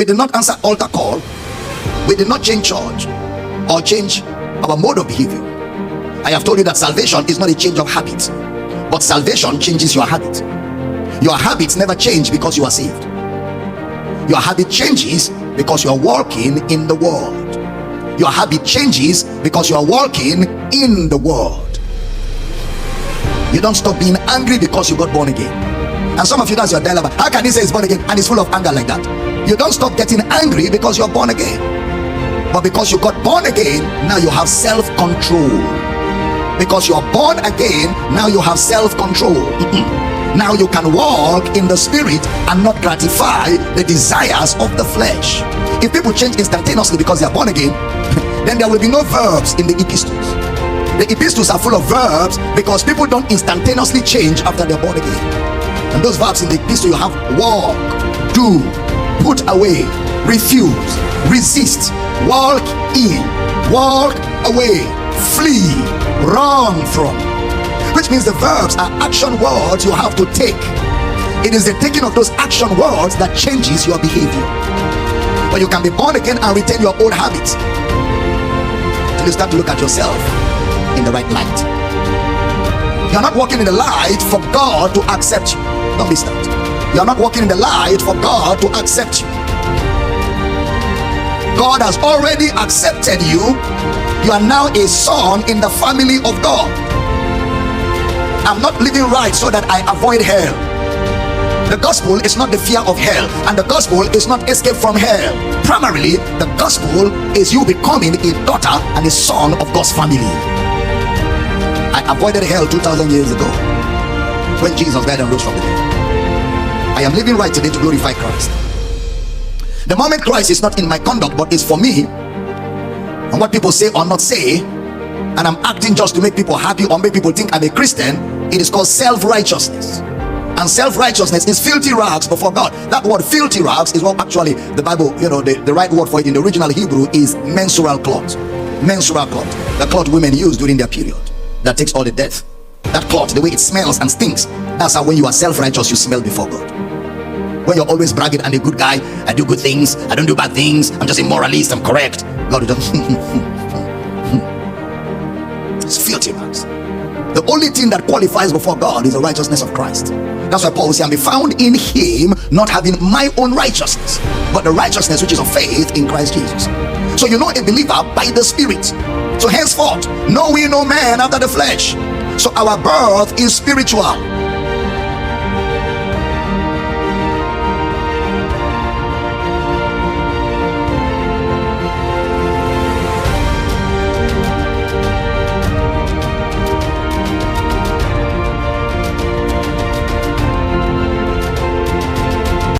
We did not answer altar call. We did not change church or change our mode of behavior. I have told you that salvation is not a change of habit, but salvation changes your habit. Your habits never change because you are saved. Your habit changes because you are walking in the world. Your habit changes because you are walking in the world. You don't stop being angry because you got born again. And some of you, that's your dilemma. How can he say he's born again and he's full of anger like that? You don't stop getting angry because you're born again. But because you got born again, now you have self-control. Because you're born again, now you have self-control. Now you can walk in the spirit and not gratify the desires of the flesh. If people change instantaneously because they are born again, then there will be no verbs in the epistles. The epistles are full of verbs because people don't instantaneously change after they're born again. And those verbs in the epistle, you have walk, do, put away, refuse, resist, walk in, walk away, flee, run from. Which means the verbs are action words you have to take. It is the taking of those action words that changes your behavior. But you can be born again and retain your old habits till you start to look at yourself in the right light. You're not walking in the light for God to accept you. Don't miss that. You're not walking in the light for God to accept you. God has already accepted you. You are now a son in the family of God. I'm not living right so that I avoid hell. The gospel is not the fear of hell, and the gospel is not escape from hell. Primarily, the gospel is you becoming a daughter and a son of God's family. I avoided hell 2,000 years ago when Jesus died and rose from the dead. I am living right today to glorify Christ. The moment Christ is not in my conduct but is for me, and what people say or not say, and I'm acting just to make people happy or make people think I'm a Christian, it is called self-righteousness. And self-righteousness is filthy rags before God. That word filthy rags is what actually the Bible, the right word for it in the original Hebrew is menstrual cloth. Menstrual cloth, the cloth women use during their period that takes all the death. That cloth, the way it smells and stinks, that's how when you are self-righteous you smell before God. When you're always bragging, I'm a good guy, I do good things, I don't do bad things, I'm just a moralist, I'm correct, God will just it's filthy rags. The only thing that qualifies before God is the righteousness of Christ. That's why Paul will say, I'm be found in him, not having my own righteousness, but the righteousness which is of faith in Christ Jesus. So you know a believer by the Spirit. So henceforth, know we no man after the flesh. So our birth is spiritual.